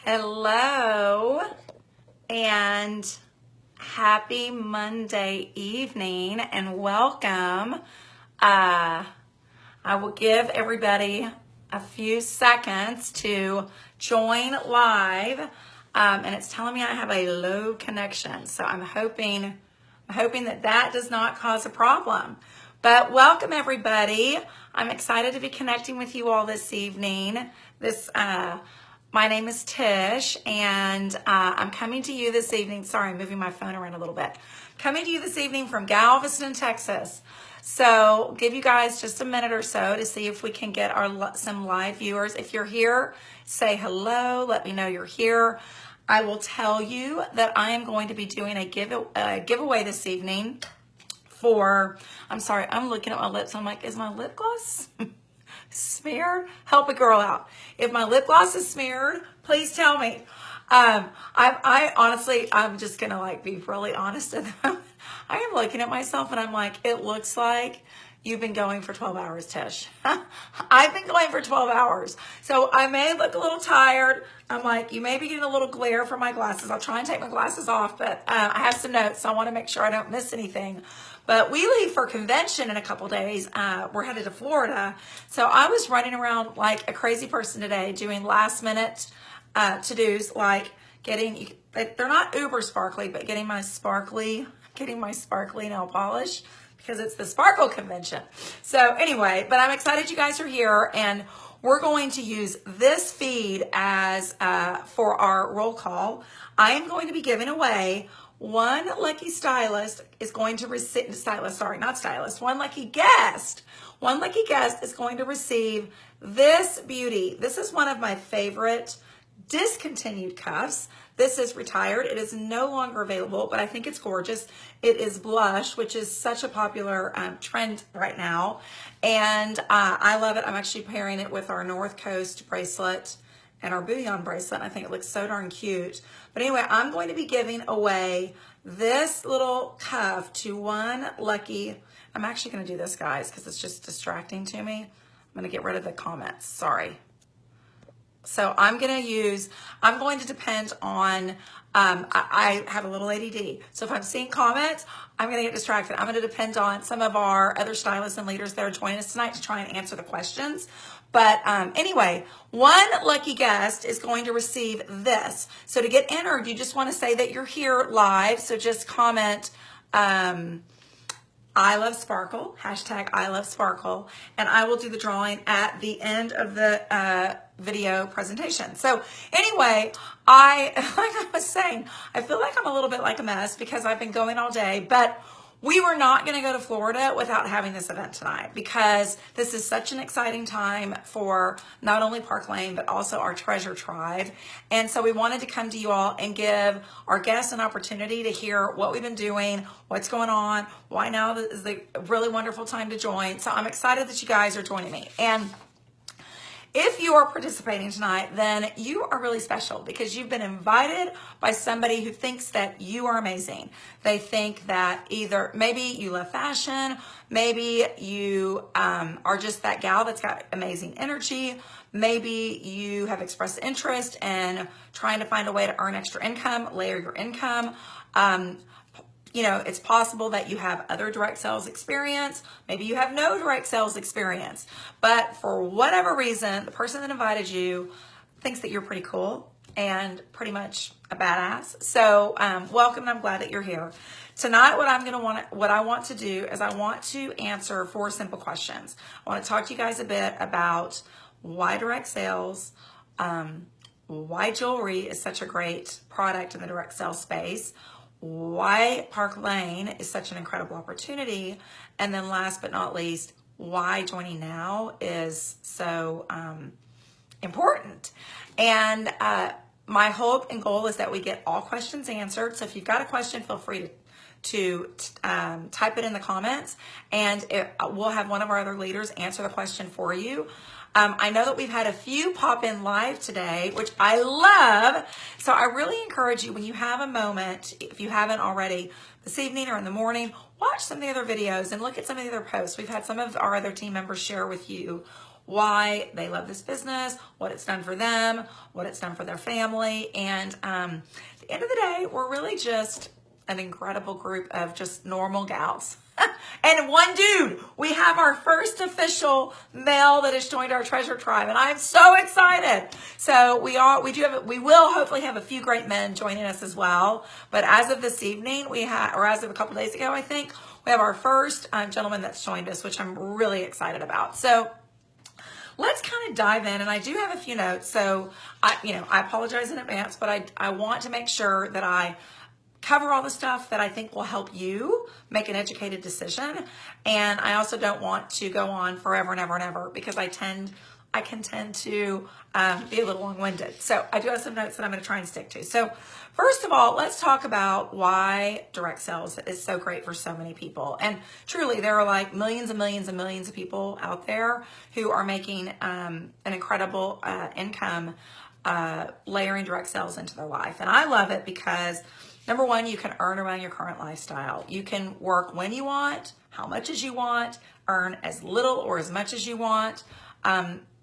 Hello and happy Monday evening and welcome. I will give everybody a few seconds to join live, and it's telling me I have a low connection, so I'm hoping that does not cause a problem. But welcome everybody. I'm excited to be connecting with you all this evening. My name is Tish, and I'm coming to you this evening. Sorry, I'm moving my phone around a little bit. Coming to you this evening from Galveston, Texas. So give you guys just a minute or so to see if we can get some live viewers. If you're here, say hello. Let me know you're here. I will tell you that I am going to be doing a giveaway this evening for, I'm sorry, I'm looking at my lips. I'm like, is my lip gloss smeared? Help a girl out. If my lip gloss is smeared, please tell me. I honestly, I'm just gonna be really honest with them. I am looking at myself and I'm like, it looks like you've been going for 12 hours, Tish. I've been going for 12 hours. So I may look a little tired. I'm like, you may be getting a little glare from my glasses. I'll try and take my glasses off, but I have some notes, so I want to make sure I don't miss anything. But we leave for convention in a couple days. We're headed to Florida. So I was running around like a crazy person today doing last minute to-dos, like getting, they're not uber sparkly, but getting my sparkly nail polish because it's the Sparkle Convention. So anyway, but I'm excited you guys are here, and we're going to use this feed as for our roll call. I am going to be giving away one lucky stylist is going to receive, one lucky guest is going to receive this beauty. This is one of my favorite discontinued cuffs. This is retired. It is no longer available, but I think it's gorgeous. It is blush, which is such a popular trend right now. And I love it. I'm actually pairing it with our North Coast bracelet and our Bouillon bracelet. I think it looks so darn cute. But anyway, I'm going to be giving away this little cuff to one lucky. I'm actually going to do this, guys, because it's just distracting to me. I'm going to get rid of the comments. Sorry. So I'm going to depend on, I have a little ADD. So if I'm seeing comments, I'm going to get distracted. I'm going to depend on some of our other stylists and leaders that are joining us tonight to try and answer the questions. But anyway, one lucky guest is going to receive this. So to get entered, you just want to say that you're here live. So just comment, I love Sparkle, hashtag I love Sparkle, and I will do the drawing at the end of the video presentation. So anyway, like I was saying, I feel like I'm a little bit like a mess because I've been going all day, but we were not going to go to Florida without having this event tonight because this is such an exciting time for not only Park Lane, but also our Treasure Tribe. And so we wanted to come to you all and give our guests an opportunity to hear what we've been doing, what's going on, why now is the really wonderful time to join. So I'm excited that you guys are joining me. And if you are participating tonight, then you are really special because you've been invited by somebody who thinks that you are amazing. They think that either maybe you love fashion, maybe you are just that gal that's got amazing energy, maybe you have expressed interest in trying to find a way to earn extra income, layer your income. You know, it's possible that you have other direct sales experience. Maybe you have no direct sales experience. But for whatever reason, the person that invited you thinks that you're pretty cool and pretty much a badass. So welcome, and I'm glad that you're here. Tonight, what I want to do is I want to answer 4 simple questions. I want to talk to you guys a bit about why direct sales, why jewelry is such a great product in the direct sales space, why Park Lane is such an incredible opportunity, and then last but not least, why joining now is so important. And my hope and goal is that we get all questions answered. So if you've got a question, feel free to type it in the comments, and we'll have one of our other leaders answer the question for you. I know that we've had a few pop in live today, which I love. So I really encourage you, when you have a moment, if you haven't already, this evening or in the morning, watch some of the other videos and look at some of the other posts. We've had some of our other team members share with you why they love this business, what it's done for them, what it's done for their family. And at the end of the day, we're really just an incredible group of just normal gals. And one dude. We have our first official male that has joined our treasure tribe, and I'm so excited. So we will hopefully have a few great men joining us as well. But as of this evening, as of a couple days ago, I think we have our first gentleman that's joined us, which I'm really excited about. So let's kind of dive in, and I do have a few notes. So I apologize in advance, but I want to make sure that I cover all the stuff that I think will help you make an educated decision. And I also don't want to go on forever and ever and ever, because I can tend to be a little long-winded. So I do have some notes that I'm going to try and stick to. So first of all, let's talk about why direct sales is so great for so many people. And truly, there are like millions and millions and millions of people out there who are making an incredible income layering direct sales into their life. And I love it because, number one, you can earn around your current lifestyle. You can work when you want, how much as you want, earn as little or as much as you want,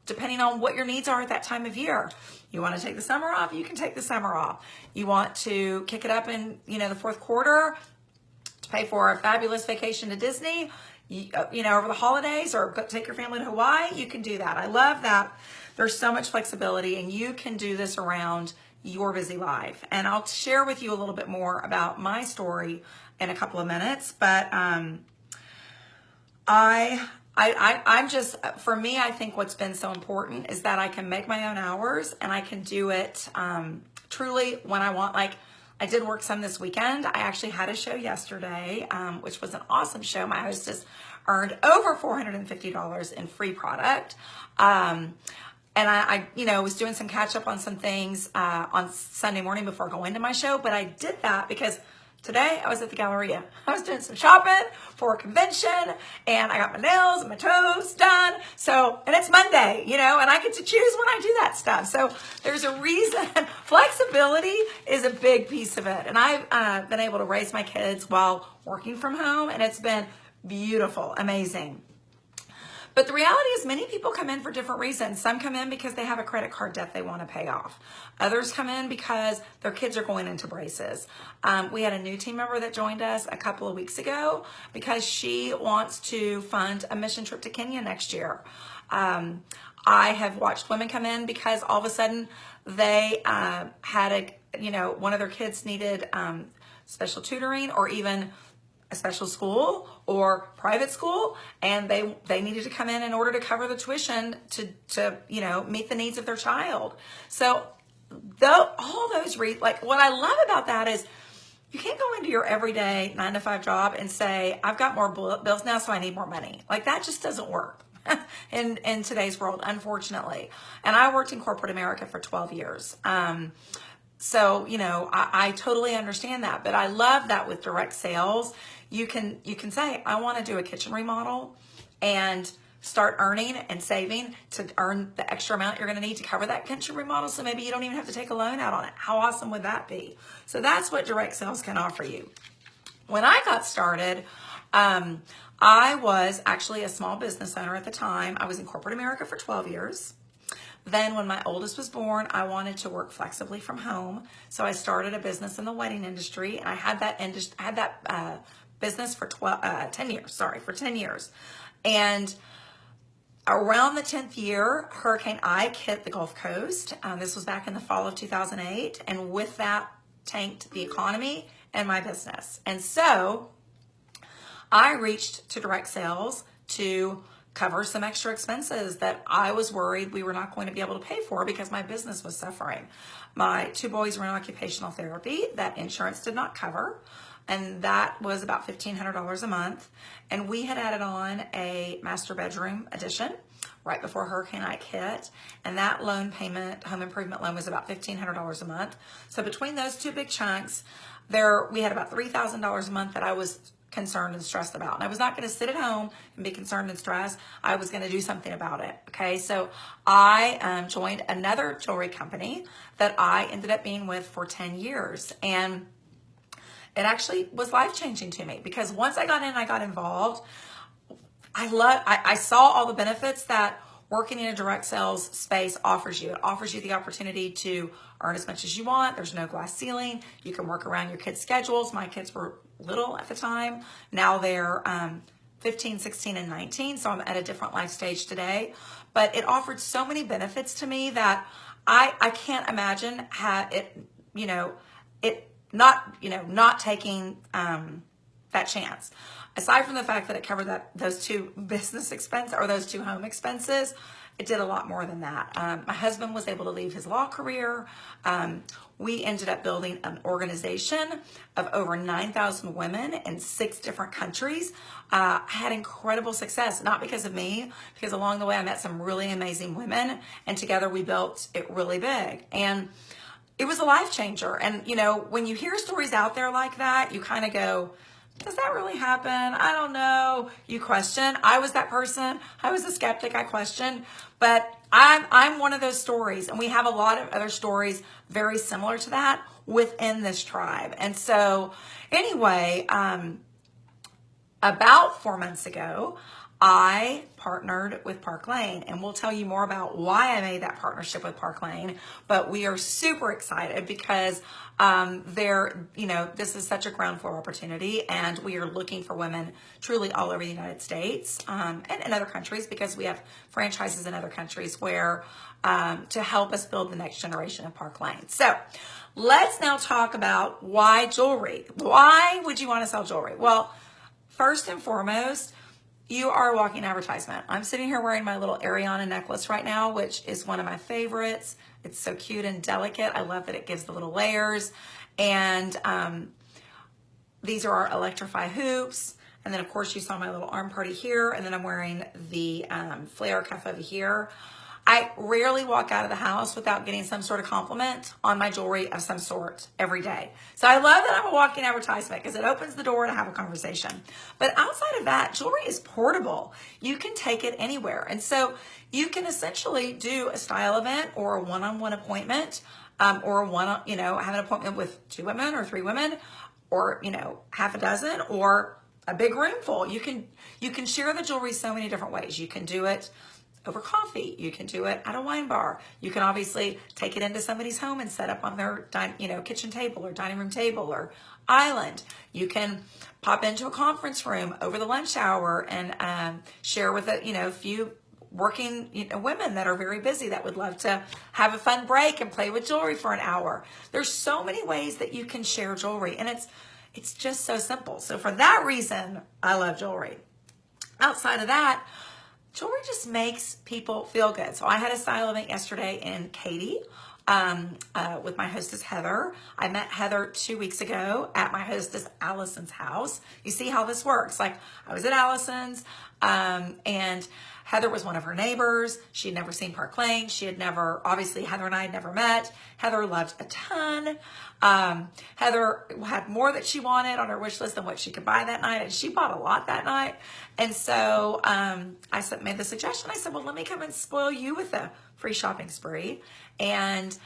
depending on what your needs are at that time of year. You want to take the summer off, you can take the summer off. You want to kick it up in the fourth quarter to pay for a fabulous vacation to Disney, over the holidays, or take your family to Hawaii, you can do that. I love that. There's so much flexibility, and you can do this around your busy life. And I'll share with you a little bit more about my story in a couple of minutes. But I'm just, for me, I think what's been so important is that I can make my own hours, and I can do it truly when I want. Like, I did work some this weekend. I actually had a show yesterday, which was an awesome show. My hostess earned over $450 in free product. And I was doing some catch up on some things on Sunday morning before going to my show. But I did that because today I was at the Galleria. I was doing some shopping for a convention, and I got my nails and my toes done. So, and it's Monday, and I get to choose when I do that stuff. So there's a reason. Flexibility is a big piece of it. And I've been able to raise my kids while working from home, and it's been beautiful, amazing. But the reality is, many people come in for different reasons. Some come in because they have a credit card debt they want to pay off. Others come in because their kids are going into braces. We had a new team member that joined us a couple of weeks ago because she wants to fund a mission trip to Kenya next year. I have watched women come in because all of a sudden they had one of their kids needed special tutoring, or even a special school or private school, and they needed to come in order to cover the tuition to meet the needs of their child. So all those what I love about that is you can't go into your everyday 9-to-5 job and say, I've got more bills now, so I need more money. Like, that just doesn't work in today's world, unfortunately. And I worked in corporate America for 12 years. So, I totally understand that, but I love that with direct sales, you can say, I want to do a kitchen remodel, and start earning and saving to earn the extra amount you're going to need to cover that kitchen remodel. So maybe you don't even have to take a loan out on it. How awesome would that be? So that's what direct sales can offer you. When I got started, I was actually a small business owner at the time. I was in corporate America for 12 years. Then when my oldest was born, I wanted to work flexibly from home. So I started a business in the wedding industry, and I had that business for 10 years. And around the 10th year, Hurricane Ike hit the Gulf Coast. This was back in the fall of 2008. And with that, tanked the economy and my business. And so I reached to direct sales to cover some extra expenses that I was worried we were not going to be able to pay for because my business was suffering. My 2 boys were in occupational therapy that insurance did not cover, and that was about $1,500 a month. And we had added on a master bedroom addition right before Hurricane Ike hit, and that loan payment, home improvement loan, was about $1,500 a month. So between those two big chunks, we had about $3,000 a month that I was concerned and stressed about. And I was not going to sit at home and be concerned and stressed. I was going to do something about it. Okay. So I joined another jewelry company that I ended up being with for 10 years. And it actually was life-changing to me because once I got in, I got involved. I saw all the benefits that working in a direct sales space offers you. It offers you the opportunity to earn as much as you want. There's no glass ceiling. You can work around your kids' schedules. My kids were little at the time. Now they're 15, 16, and 19, so I'm at a different life stage today. But it offered so many benefits to me that I can't imagine not taking that chance. Aside from the fact that it covered those two business expenses or those two home expenses, it did a lot more than that. My husband was able to leave his law career. We ended up building an organization of over 9,000 women in 6 different countries. Had incredible success, not because of me, because along the way I met some really amazing women, and together we built it really big. And it was a life changer. And, when you hear stories out there like that, you kind of go, does that really happen? I don't know. You question. I was that person. I was a skeptic. I questioned. But I'm one of those stories. And we have a lot of other stories very similar to that within this tribe. And so anyway, about 4 months ago, I partnered with Park Lane, and we'll tell you more about why I made that partnership with Park Lane. But we are super excited because this is such a ground floor opportunity, and we are looking for women truly all over the United States and in other countries, because we have franchises in other countries where to help us build the next generation of Park Lane. So let's now talk about why jewelry. Why would you want to sell jewelry? Well, first and foremost, you are a walking advertisement. I'm sitting here wearing my little Ariana necklace right now, which is one of my favorites. It's so cute and delicate. I love that it gives the little layers. And these are our Electrify hoops. And then, of course, you saw my little arm party here. And then I'm wearing the flare cuff over here. I rarely walk out of the house without getting some sort of compliment on my jewelry of some sort every day. So I love that I'm a walking advertisement because it opens the door to have a conversation. But outside of that, jewelry is portable. You can take it anywhere. And so you can essentially do a style event or a one-on-one appointment or have an appointment with 2 women or 3 women or, half a dozen or a big room full. You can share the jewelry so many different ways. You can do it over coffee. You can do it at a wine bar. You can obviously take it into somebody's home and set up on their kitchen table or dining room table or island. You can pop into a conference room over the lunch hour and share with a few working women that are very busy that would love to have a fun break and play with jewelry for an hour. There's so many ways that you can share jewelry, and it's just so simple. So for that reason, I love jewelry. Outside of that, jewelry just makes people feel good. So I had a style event yesterday in Katy with my hostess, Heather. I met Heather 2 weeks ago at my hostess, Allison's house. You see how this works. Like, I was at Allison's and Heather was one of her neighbors. She had never seen Park Lane. Obviously, Heather and I had never met. Heather loved a ton. Heather had more that she wanted on her wish list than what she could buy that night, and she bought a lot that night. And so I made the suggestion. I said, well, let me come and spoil you with a free shopping spree. And,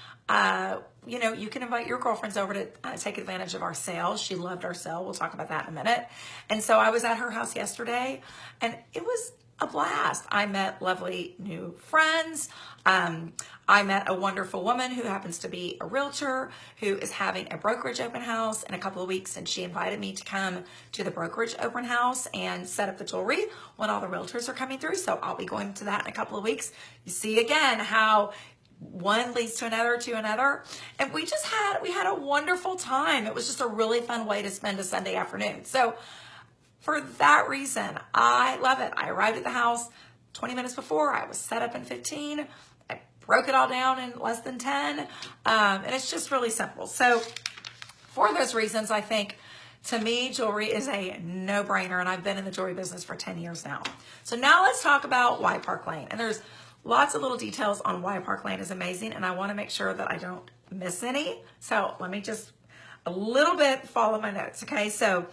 you can invite your girlfriends over to take advantage of our sale. She loved our sale. We'll talk about that in a minute. And so I was at her house yesterday, and it was a blast. I met lovely new friends. I met a wonderful woman who happens to be a realtor who is having a brokerage open house in a couple of weeks, and she invited me to come to the brokerage open house and set up the jewelry when all the realtors are coming through. So I'll be going to that in a couple of weeks. You see again how one leads to another. And we had a wonderful time. It was just a really fun way to spend a Sunday afternoon. So for that reason, I love it. I arrived at the house 20 minutes before. I was set up in 15. I broke it all down in less than 10. And it's just really simple. So for those reasons, I think, to me, jewelry is a no-brainer. And I've been in the jewelry business for 10 years now. So now let's talk about why Park Lane. And there's lots of little details on why Park Lane is amazing. And I want to make sure that I don't miss any. So let me just a little bit follow my notes. Okay. So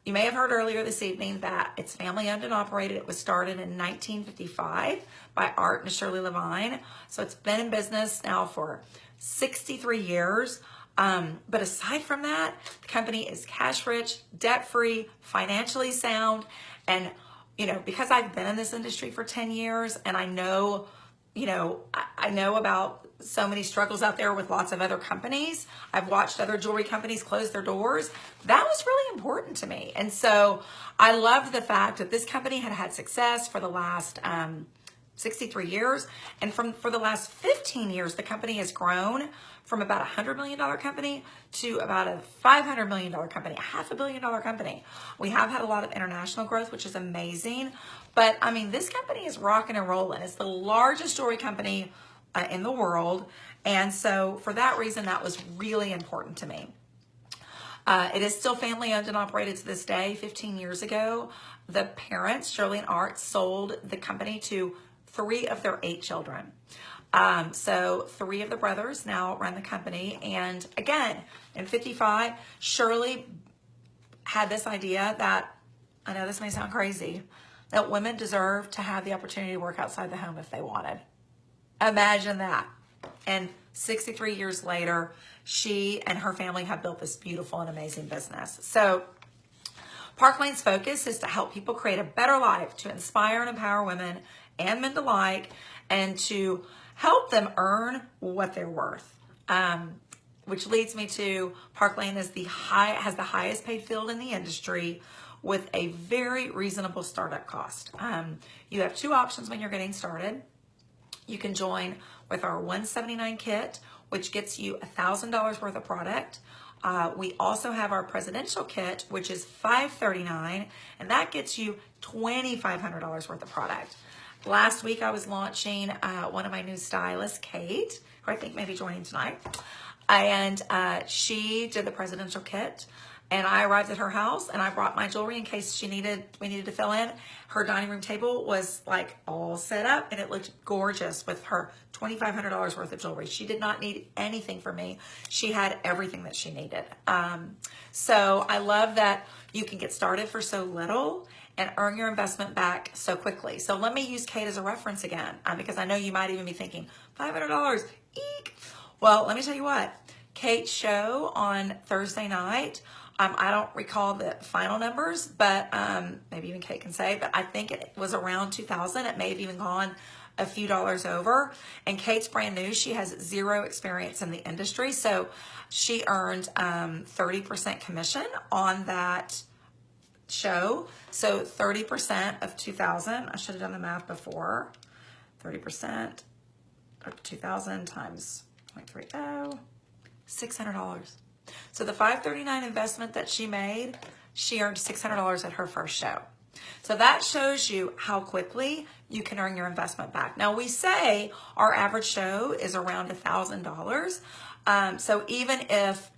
you may have heard earlier this evening that it's family owned and operated. It was started in 1955 by Art and Shirley Levine. So it's been in business now for 63 years. But aside from that, the company is cash rich, debt free, financially sound, and because I've been in this industry for 10 years and I know, I know about so many struggles out there with lots of other companies. I've watched other jewelry companies close their doors. That was really important to me. And so I loved the fact that this company had had success for the last 63 years. And for the last 15 years, the company has grown from about a $100 million company to about a $500 million company, a $500 million company. We have had a lot of international growth, which is amazing. But I mean, this company is rocking and rolling. It's the largest jewelry company in the world. And so for that reason, that was really important to me. It is still family owned and operated to this day. 15 years ago, the parents, Shirley and Art, sold the company to 3 of their 8 children. So 3 of the brothers now run the company. And again, in 55, Shirley had this idea that, I know this may sound crazy, that women deserve to have the opportunity to work outside the home if they wanted. Imagine that. And 63 years later, she and her family have built this beautiful and amazing business. So Park Lane's focus is to help people create a better life, to inspire and empower women and men alike, and to help them earn what they're worth. Which leads me to Park Lane has the highest paid field in the industry with a very reasonable startup cost. You have 2 options when you're getting started. You can join with our $179 kit, which gets you $1,000 worth of product. We also have our presidential kit, which is $539, and that gets you $2,500 worth of product. Last week, I was launching one of my new stylists, Kate, who I think may be joining tonight. And she did the presidential kit. And I arrived at her house and I brought my jewelry in case we needed to fill in. Her dining room table was like all set up and it looked gorgeous with her $2,500 worth of jewelry. She did not need anything from me. She had everything that she needed. So I love that you can get started for so little and earn your investment back so quickly. So let me use Kate as a reference again, because I know you might even be thinking, $500, eek. Well, let me tell you what, Kate's show on Thursday night, I don't recall the final numbers, but maybe even Kate can say, but I think it was around 2,000. It may have even gone a few dollars over. And Kate's brand new. She has 0 experience in the industry. So she earned 30% commission on that show. So 30% of 2,000, I should have done the math before. 30% of 2,000 times 0.30, $600. So the $539 investment that she made, she earned $600 at her first show. So that shows you how quickly you can earn your investment back. Now we say our average show is around $1,000. So even if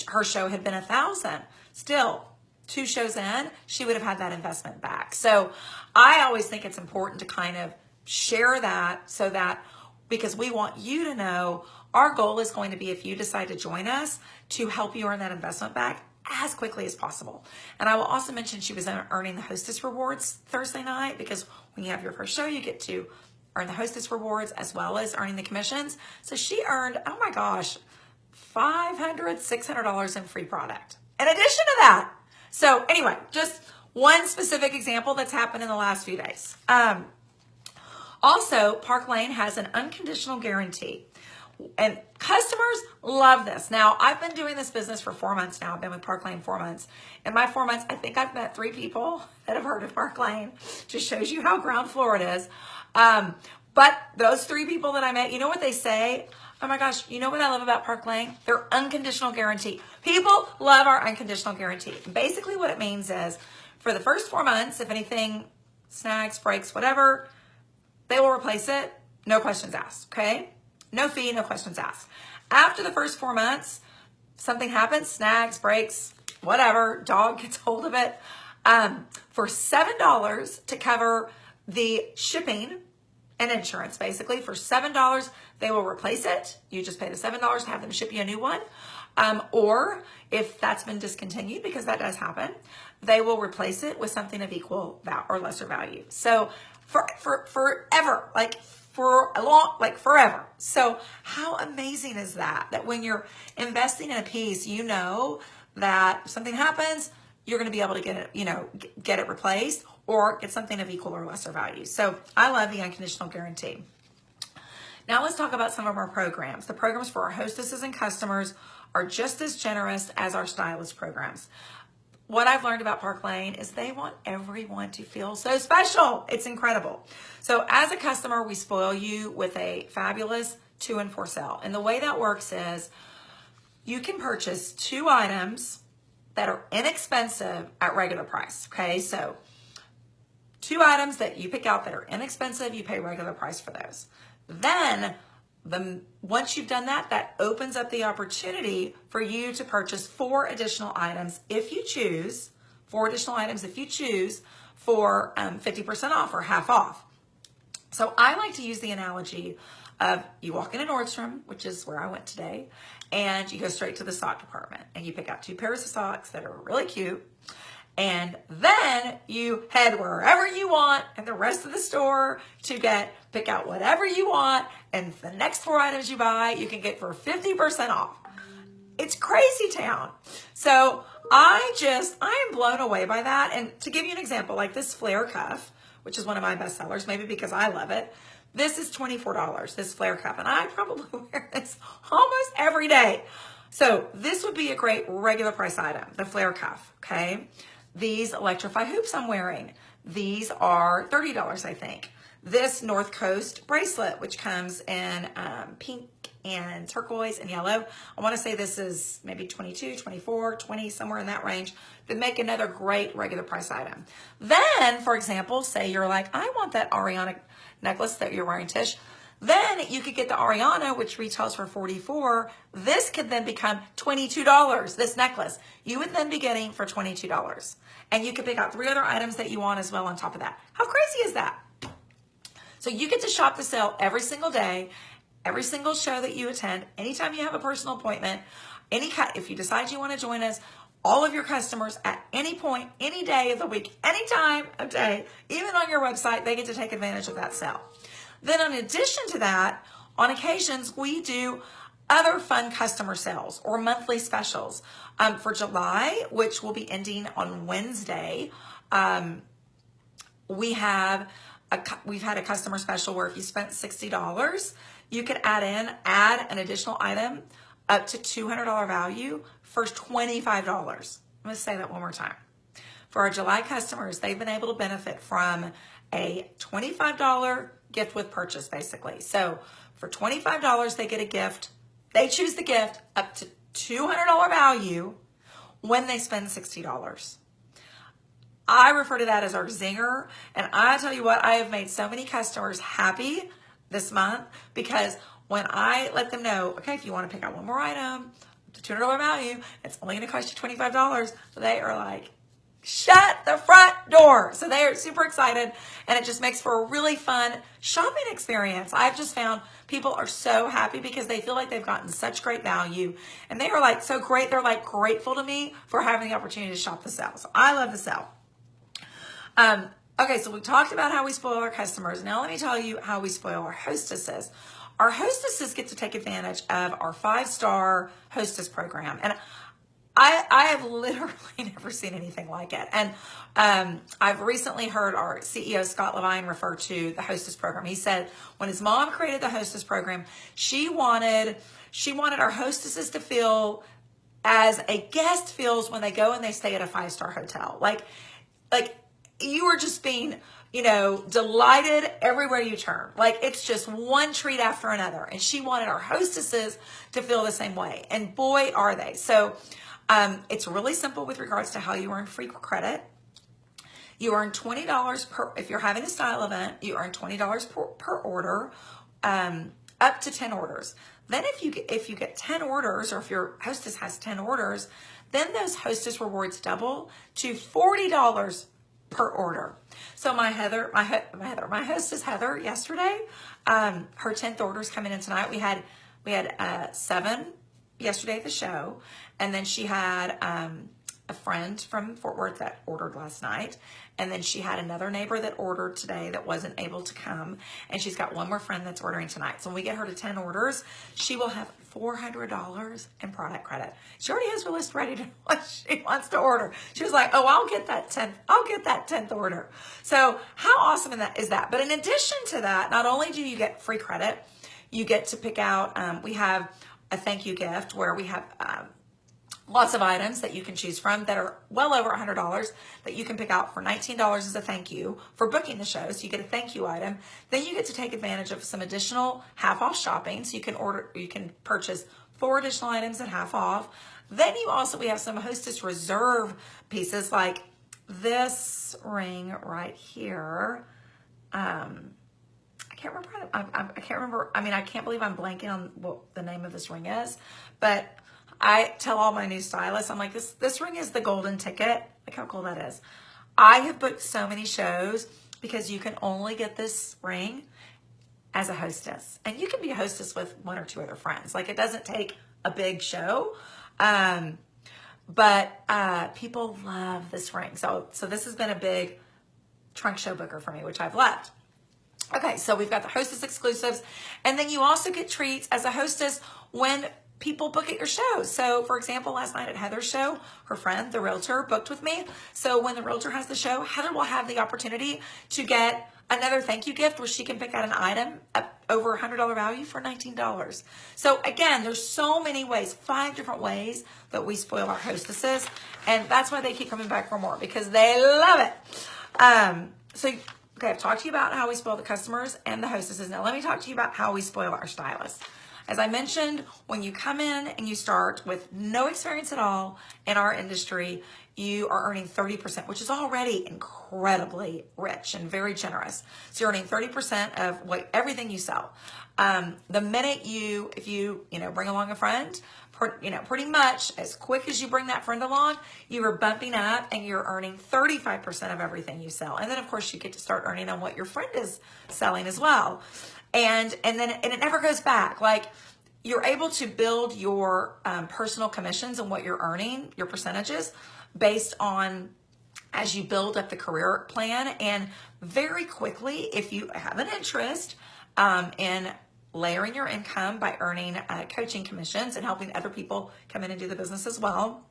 her show had been $1,000, still 2 shows in, she would have had that investment back. So I always think it's important to kind of share that so that, because we want you to know our goal is going to be, if you decide to join us, to help you earn that investment back as quickly as possible. And I will also mention she was earning the Hostess Rewards Thursday night, because when you have your first show, you get to earn the Hostess Rewards as well as earning the commissions. So she earned, oh my gosh, $500, $600 in free product in addition to that. So anyway, just one specific example that's happened in the last few days. Also, Park Lane has an unconditional guarantee. And customers love this. Now, I've been doing this business for 4 months now. I've been with Park Lane 4 months. In my 4 months, I think I've met 3 people that have heard of Park Lane. Just shows you how ground floor it is. But those 3 people that I met, you know what they say? Oh my gosh, you know what I love about Park Lane? Their unconditional guarantee. People love our unconditional guarantee. Basically what it means is, for the first 4 months, if anything snags, breaks, whatever, they will replace it. No questions asked, okay? No fee, no questions asked. After the first 4 months, something happens, snags, breaks, whatever, dog gets hold of it. For $7 to cover the shipping and insurance, basically, for $7, they will replace it. You just pay the $7 to have them ship you a new one. Or if that's been discontinued, because that does happen, they will replace it with something of equal or lesser value. So forever, forever. So how amazing is that? That when you're investing in a piece, you know that if something happens, you're going to be able to get it, get it replaced or get something of equal or lesser value. So I love the unconditional guarantee. Now let's talk about some of our programs. The programs for our hostesses and customers are just as generous as our stylist programs. What I've learned about Park Lane is they want everyone to feel so special. It's incredible. So as a customer, we spoil you with a fabulous 2 and 4 sale. And the way that works is you can purchase 2 items that are inexpensive at regular price. Okay, so 2 items that you pick out that are inexpensive, you pay regular price for those. Then once you've done that, that opens up the opportunity for you to purchase 4 additional items if you choose, 4 additional items if you choose for 50% off or half off. So I like to use the analogy of you walk into Nordstrom, which is where I went today, and you go straight to the sock department and you pick out 2 pairs of socks that are really cute. And then you head wherever you want in the rest of the store to pick out whatever you want. And the next 4 items you buy, you can get for 50% off. It's crazy town. So I am blown away by that. And to give you an example, like this flare cuff, which is one of my best sellers, maybe because I love it. This is $24, this flare cuff. And I probably wear this almost every day. So this would be a great regular price item, the flare cuff, okay? These Electrify hoops I'm wearing, these are $30, I think. This North Coast bracelet, which comes in pink and turquoise and yellow, I want to say this is maybe $22, $24, $20, somewhere in that range. That make another great regular price item. Then, for example, say you're like, I want that Ariana necklace that you're wearing, Tish. Then you could get the Ariana, which retails for $44. This could then become $22, this necklace. You would then be getting for $22. And you could pick out 3 other items that you want as well on top of that. How crazy is that? So you get to shop the sale every single day, every single show that you attend, anytime you have a personal appointment, if you decide you want to join us, all of your customers at any point, any day of the week, any time of day, even on your website, they get to take advantage of that sale. Then in addition to that, on occasions, we do other fun customer sales or monthly specials. For July, which will be ending on Wednesday, we've had a customer special where if you spent $60, you could add an additional item up to $200 value for $25. I'm going to say that one more time. For our July customers, they've been able to benefit from a $25 gift with purchase, basically. So for $25, they get a gift. They choose the gift up to $200 value when they spend $60. I refer to that as our zinger. And I tell you what, I have made so many customers happy this month because when I let them know, okay, if you want to pick out one more item, up to $200 value, it's only going to cost you $25. So they are like, shut the front door. So they are super excited, and it just makes for a really fun shopping experience. I've just found people are so happy because they feel like they've gotten such great value, and they are like so great. They're like grateful to me for having the opportunity to shop the sale. So I love the sale. Okay, so we talked about how we spoil our customers. Now let me tell you how we spoil our hostesses. Our hostesses get to take advantage of our 5-star hostess program. And I have literally never seen anything like it. And I've recently heard our CEO, Scott Levine, refer to the hostess program. He said when his mom created the hostess program, she wanted our hostesses to feel as a guest feels when they go and they stay at a 5-star hotel. Like you are just being, delighted everywhere you turn. Like it's just one treat after another. And she wanted our hostesses to feel the same way. And boy, are they. So it's really simple with regards to how you earn free credit. You earn $20 per, if you're having a style event, you earn $20 per order, up to 10 orders. Then if you get 10 orders, or if your hostess has 10 orders, then those hostess rewards double to $40 per order. So my hostess Heather yesterday, her 10th order's coming in tonight. We had 7 yesterday at the show, and then she had a friend from Fort Worth that ordered last night, and then she had another neighbor that ordered today that wasn't able to come, and she's got one more friend that's ordering tonight. So when we get her to 10 orders, she will have $400 in product credit. She already has her list ready to what she wants to order. She was like, oh, I'll get that 10th order. So how awesome is that? But in addition to that, not only do you get free credit, you get to pick out, we have a thank you gift where we have lots of items that you can choose from that are well over $100 that you can pick out for $19 as a thank you for booking the show. So you get a thank you item. Then you get to take advantage of some additional half off shopping. So you can purchase 4 additional items at half off. Then we have some Hostess Reserve pieces like this ring right here. I can't remember. I mean, I can't believe I'm blanking on what the name of this ring is, but I tell all my new stylists, I'm like, this ring is the golden ticket. Look how cool that is. I have booked so many shows because you can only get this ring as a hostess. And you can be a hostess with 1 or 2 other friends. Like, it doesn't take a big show. But people love this ring. So this has been a big trunk show booker for me, which I've loved. Okay, so we've got the hostess exclusives. And then you also get treats as a hostess when people book at your show. So for example, last night at Heather's show, her friend, the realtor, booked with me. So when the realtor has the show, Heather will have the opportunity to get another thank you gift where she can pick out an item over $100 value for $19. So again, there's so many ways, 5 different ways that we spoil our hostesses. And that's why they keep coming back for more, because they love it. Okay, I've talked to you about how we spoil the customers and the hostesses. Now let me talk to you about how we spoil our stylists. As I mentioned, when you come in and you start with no experience at all in our industry, you are earning 30%, which is already incredibly rich and very generous. So you're earning 30% of everything you sell. The minute if you bring along a friend, pretty much as quick as you bring that friend along, you are bumping up and you're earning 35% of everything you sell. And then of course you get to start earning on what your friend is selling as well. And it never goes back. Like, you're able to build your personal commissions and what you're earning, your percentages, based on as you build up the career plan. And very quickly, if you have an interest in layering your income by earning coaching commissions and helping other people come in and do the business as well.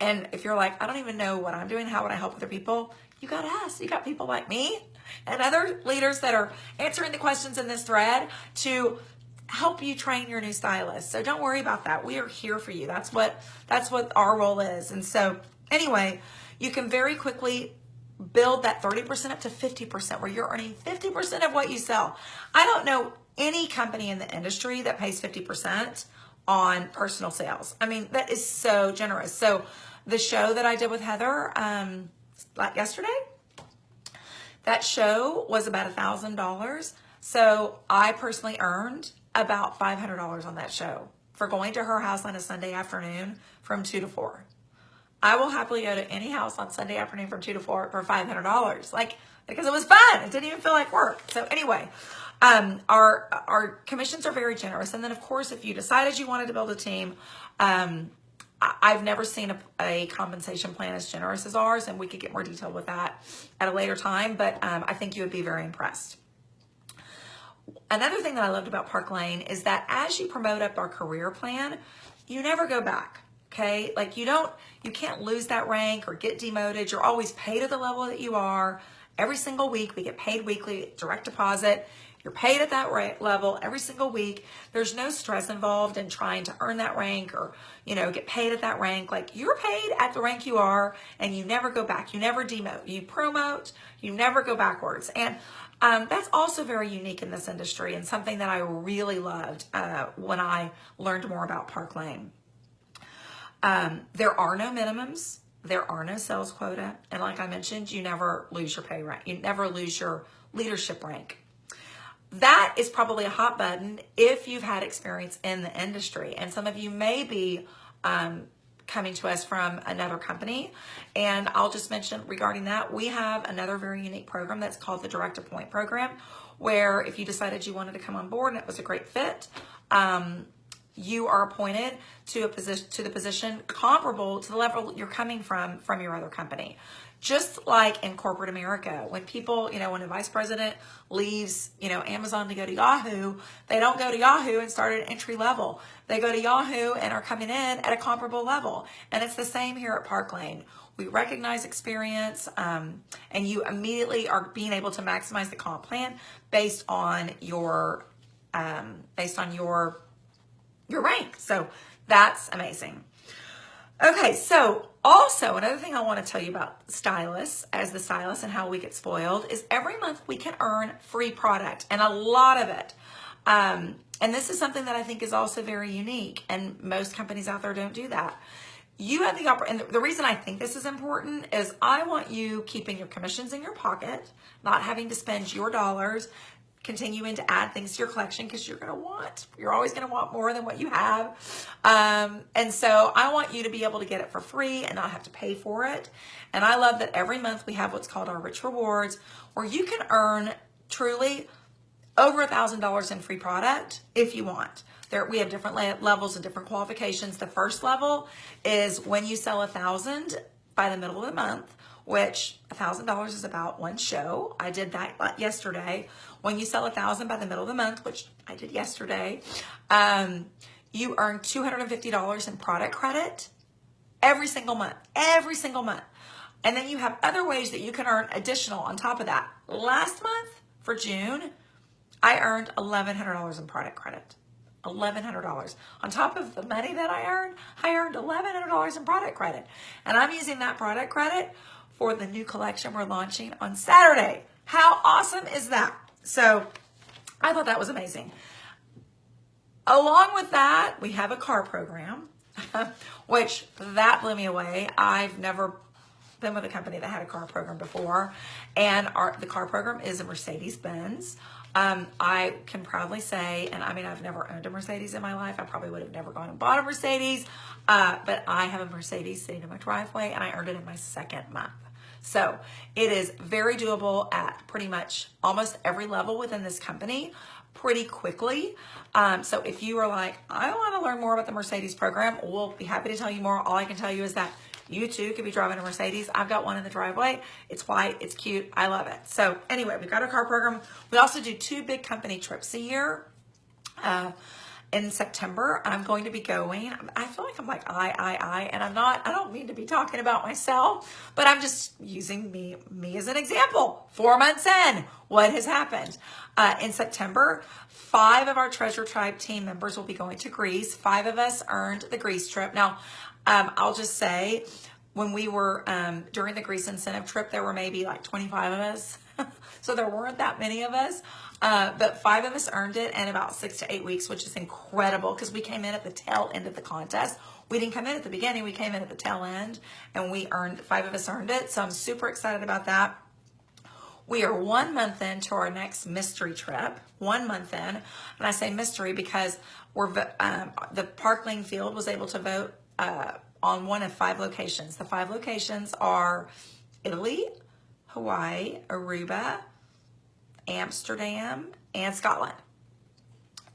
And if you're like, I don't even know what I'm doing, how would I help other people? You got us. You got people like me and other leaders that are answering the questions in this thread to help you train your new stylist. So don't worry about that. We are here for you. That's what our role is. And so anyway, you can very quickly build that 30% up to 50% where you're earning 50% of what you sell. I don't know any company in the industry that pays 50% on personal sales. I mean, that is so generous. So the show that I did with Heather like yesterday, that show was about $1,000. So I personally earned about $500 on that show for going to her house on a Sunday afternoon from 2 to 4. I will happily go to any house on Sunday afternoon from 2 to 4 for $500, because it was fun. It didn't even feel like work. So anyway, our commissions are very generous. And then of course, if you decided you wanted to build a team, I've never seen a compensation plan as generous as ours, and we could get more detailed with that at a later time, but I think you would be very impressed. Another thing that I loved about Park Lane is that as you promote up our career plan, you never go back, okay? Like you can't lose that rank or get demoted. You're always paid at the level that you are. Every single week, we get paid weekly, direct deposit. You're paid at that level every single week. There's no stress involved in trying to earn that rank or, get paid at that rank. Like, you're paid at the rank you are, and you never go back. You never demote. You promote. You never go backwards. And that's also very unique in this industry and something that I really loved when I learned more about Park Lane. There are no minimums. There are no sales quota. And like I mentioned, you never lose your pay rank. You never lose your leadership rank. That is probably a hot button if you've had experience in the industry. And some of you may be coming to us from another company. And I'll just mention regarding that, we have another very unique program that's called the Direct Appoint Program, where if you decided you wanted to come on board and it was a great fit, you are appointed to the position comparable to the level you're coming from your other company. Just like in corporate America, when people, when a vice president leaves, Amazon to go to Yahoo, they don't go to Yahoo and start at entry level. They go to Yahoo and are coming in at a comparable level. And it's the same here at Park Lane. We recognize experience, and you immediately are being able to maximize the comp plan based on your rank. So that's amazing. Okay, so also another thing I want to tell you about stylists, as the stylist and how we get spoiled, is every month we can earn free product, and a lot of it. And this is something that I think is also very unique, and most companies out there don't do that. You have the opportunity, and the reason I think this is important is I want you keeping your commissions in your pocket, not having to spend your dollars, continuing to add things to your collection, because you're always going to want more than what you have. And so I want you to be able to get it for free and not have to pay for it. And I love that every month we have what's called our Rich Rewards, where you can earn truly over $1,000 in free product if you want. We have different levels and different qualifications. The first level is when you sell 1,000 by the middle of the month, which $1,000 is about one show. I did that yesterday. When you sell 1,000 by the middle of the month, which I did yesterday, you earn $250 in product credit every single month. And then you have other ways that you can earn additional on top of that. Last month, for June, I earned $1,100 in product credit. $1,100. On top of the money that I earned $1,100 in product credit. And I'm using that product credit for the new collection we're launching on Saturday. How awesome is that? So I thought that was amazing. Along with that, we have a car program, which that blew me away. I've never been with a company that had a car program before. And the car program is a Mercedes-Benz. I can proudly say, and I mean, I've never owned a Mercedes in my life. I probably would have never gone and bought a Mercedes, but I have a Mercedes sitting in my driveway, and I earned it in my second month. So it is very doable at pretty much almost every level within this company pretty quickly. So if you are like, I want to learn more about the Mercedes program, we'll be happy to tell you more. All I can tell you is that you too could be driving a Mercedes. I've got one in the driveway. It's white. It's cute. I love it. So anyway, we've got our car program. We also do 2 big company trips a year. In September, I'm going to be going. I feel like I'm like and I'm not. I don't mean to be talking about myself, but I'm just using me as an example. 4 months in, what has happened? In September, 5 of our Treasure Tribe team members will be going to Greece. 5 of us earned the Greece trip. Now, I'll just say, when we were during the Greece incentive trip, there were maybe like 25 of us. So there weren't that many of us. But 5 of us earned it in about 6 to 8 weeks, which is incredible because we came in at the tail end of the contest. We didn't come in at the beginning. We came in at the tail end, and 5 of us earned it. So I'm super excited about that. We are 1 month into our next mystery trip. 1 month in. And I say mystery because the Park Lane field was able to vote on one of 5 locations. The 5 locations are Italy, Hawaii, Aruba, Amsterdam, and Scotland.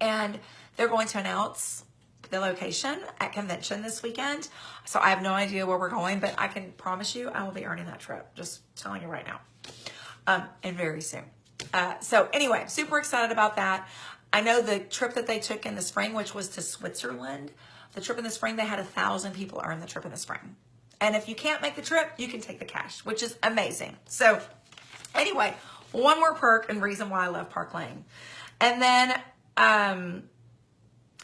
And they're going to announce the location at convention this weekend. So I have no idea where we're going, but I can promise you I will be earning that trip. Just telling you right now. And very soon. So anyway, super excited about that. I know the trip that they took in the spring, which was to Switzerland. The trip in the spring, they had 1,000 people earn the trip in the spring. And if you can't make the trip, you can take the cash, which is amazing. So anyway, one more perk and reason why I love Park Lane. And then,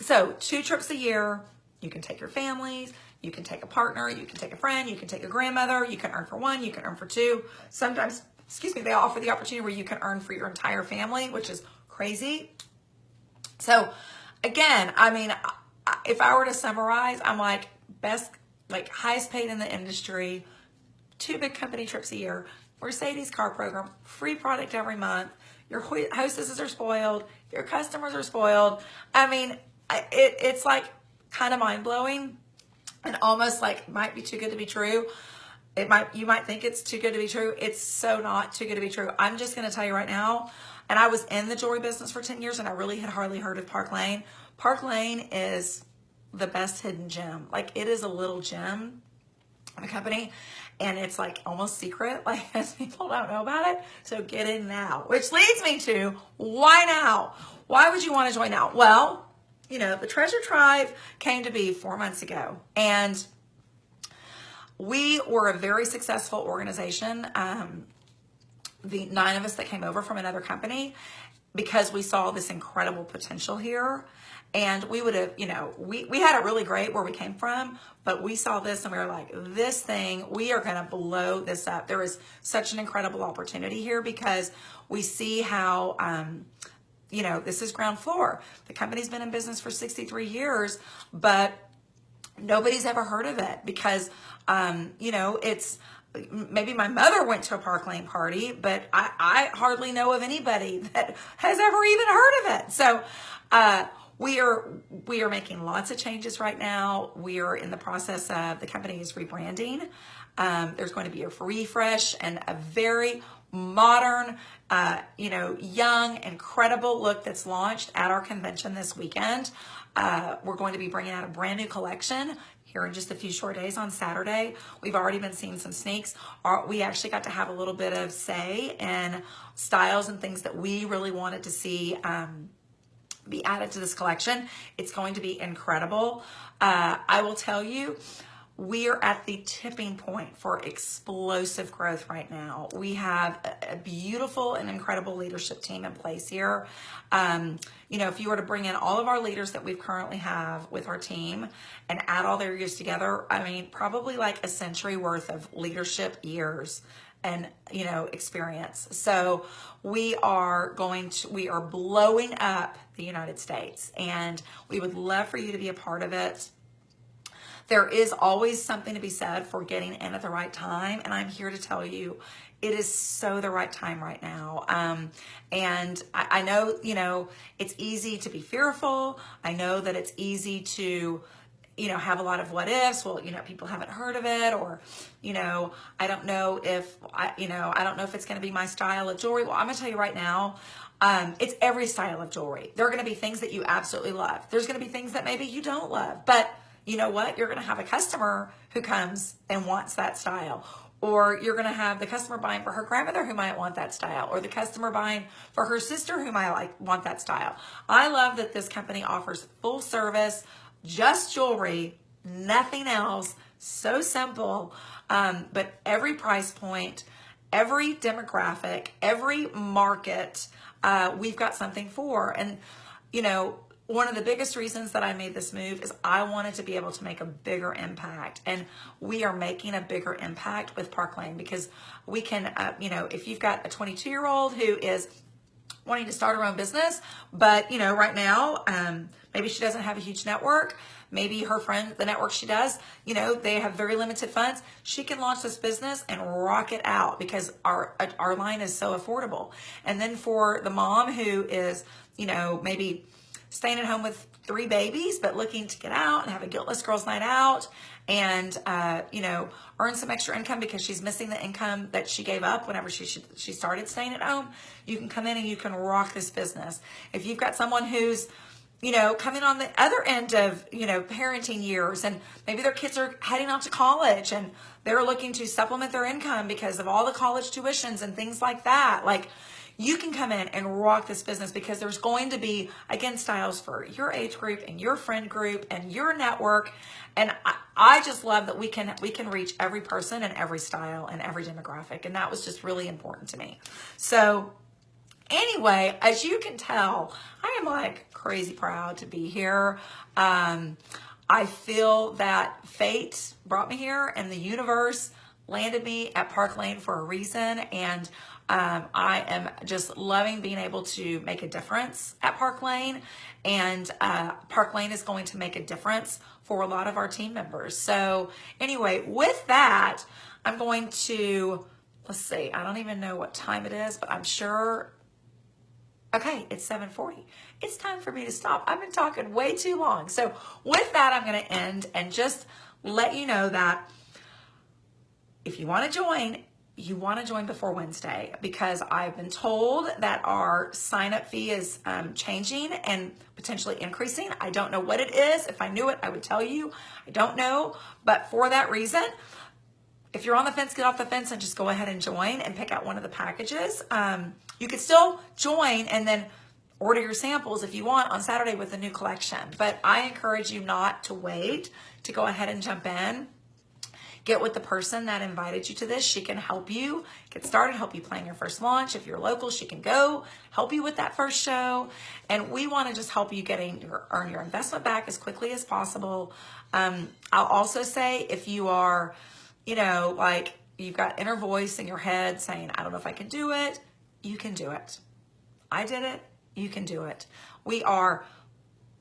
so 2 trips a year, you can take your families, you can take a partner, you can take a friend, you can take a grandmother, you can earn for 1, you can earn for 2. Sometimes, they offer the opportunity where you can earn for your entire family, which is crazy. So again, I mean, if I were to summarize, I'm like highest paid in the industry, 2 big company trips a year, Mercedes car program, free product every month. Your hostesses are spoiled. Your customers are spoiled. I mean, it's like kind of mind blowing, and almost like might be too good to be true. You might think it's too good to be true. It's so not too good to be true. I'm just going to tell you right now. And I was in the jewelry business for 10 years, and I really had hardly heard of Park Lane. Park Lane is the best hidden gem. Like, it is a little gem in the company, and it's like almost secret, like people don't know about it. So get in now, which leads me to, why now? Why would you want to join now? Well, you know, the Treasure Tribe came to be 4 months ago, and we were a very successful organization. The 9 of us that came over from another company, because we saw this incredible potential here. And we would have, you know, we had it really great where we came from, but we saw this and we were like, this thing, we are going to blow this up. There is such an incredible opportunity here, because we see how, you know, this is ground floor. The company's been in business for 63 years, but nobody's ever heard of it because, you know, it's, maybe my mother went to a Park Lane party, but I hardly know of anybody that has ever even heard of it. So, we are making lots of changes right now. We are in the process of, the company is rebranding. There's going to be a refresh and a very modern, you know, young, incredible look that's launched at our convention this weekend. We're going to be bringing out a brand new collection here in just a few short days on Saturday. We've already been seeing some sneaks. We actually got to have a little bit of say in styles and things that we really wanted to see be added to this collection. It's going to be incredible. I will tell you, we are at the tipping point for explosive growth right now. We have a beautiful and incredible leadership team in place here. You know, if you were to bring in all of our leaders that we currently have with our team and add all their years together, I mean, probably like a century worth of leadership years and, you know, experience. So we are blowing up the United States, and we would love for you to be a part of it. There is always something to be said for getting in at the right time, and I'm here to tell you, it is so the right time right now. And I know, you know, it's easy to be fearful. I know that it's easy to, you know, have a lot of what ifs. Well, you know, people haven't heard of it, or, you know, I don't know if it's going to be my style of jewelry. Well, I'm going to tell you right now, it's every style of jewelry. There are going to be things that you absolutely love. There's going to be things that maybe you don't love, but you know what? You're going to have a customer who comes and wants that style. Or you're going to have the customer buying for her grandmother who might want that style, or the customer buying for her sister who might want that style. I love that this company offers full service, just jewelry, nothing else. So simple. But every price point, every demographic, every market, we've got something for. And, you know, one of the biggest reasons that I made this move is I wanted to be able to make a bigger impact. And we are making a bigger impact with Park Lane, because we can, you know, if you've got a 22-year-old who is wanting to start her own business, but, you know, right now, maybe she doesn't have a huge network. Maybe her friend, the network she does, you know, they have very limited funds. She can launch this business and rock it out because our line is so affordable. And then for the mom who is, you know, maybe staying at home with 3 babies, but looking to get out and have a guiltless girls' night out and, you know, earn some extra income because she's missing the income that she gave up whenever she started staying at home, you can come in and you can rock this business. If you've got someone who's, you know, coming on the other end of, you know, parenting years, and maybe their kids are heading out to college and they're looking to supplement their income because of all the college tuitions and things like that, like, you can come in and rock this business, because there's going to be, again, styles for your age group and your friend group and your network. And I just love that we can reach every person and every style and every demographic. And that was just really important to me. So anyway, as you can tell, I am like crazy proud to be here. I feel that fate brought me here and the universe landed me at Park Lane for a reason. And I am just loving being able to make a difference at Park Lane, and Park Lane is going to make a difference for a lot of our team members. So anyway, with that, I'm going to, let's see, I don't even know what time it is, but I'm sure, okay, it's 7:40. It's time for me to stop. I've been talking way too long. So with that, I'm going to end and just let you know that if you want to join, you want to join before Wednesday, because I've been told that our sign-up fee is changing and potentially increasing. I don't know what it is. If I knew it, I would tell you. I don't know. But for that reason, if you're on the fence, get off the fence and just go ahead and join and pick out one of the packages. You could still join and then order your samples if you want on Saturday with the new collection. But I encourage you not to wait, to go ahead and jump in. Get with the person that invited you to this. She can help you get started, help you plan your first launch. If you're local, she can go help you with that first show. And we want to just help you earn your investment back as quickly as possible. I'll also say, if you are, like you've got inner voice in your head saying, I don't know if I can do it, you can do it. I did it. You can do it. We are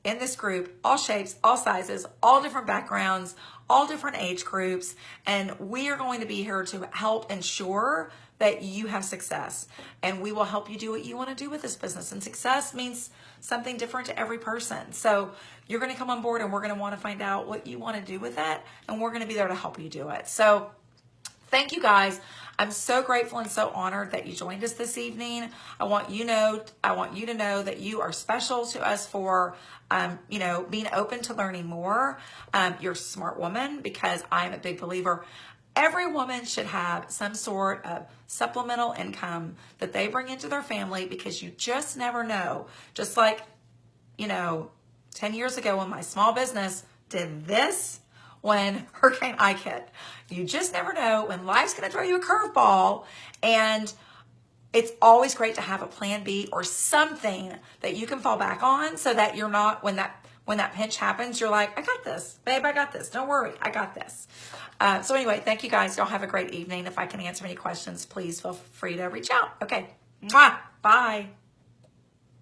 in this group, all shapes, all sizes, all different backgrounds, all different age groups, and we are going to be here to help ensure that you have success, and we will help you do what you want to do with this business. And success means something different to every person. So you're going to come on board, and we're going to want to find out what you want to do with that, and we're going to be there to help you do it. So thank you guys. I'm so grateful and so honored that you joined us this evening. I want you to know that you are special to us for being open to learning more. You're a smart woman, because I'm a big believer every woman should have some sort of supplemental income that they bring into their family, because you just never know. Just like 10 years ago when my small business did this, when Hurricane Ike hit. You just never know when life's going to throw you a curveball, and it's always great to have a plan B or something that you can fall back on, so that you're not, when that pinch happens, you're like, I got this, babe, I got this. Don't worry, I got this. So anyway, thank you guys. Y'all have a great evening. If I can answer any questions, please feel free to reach out. Okay. Mwah. Bye.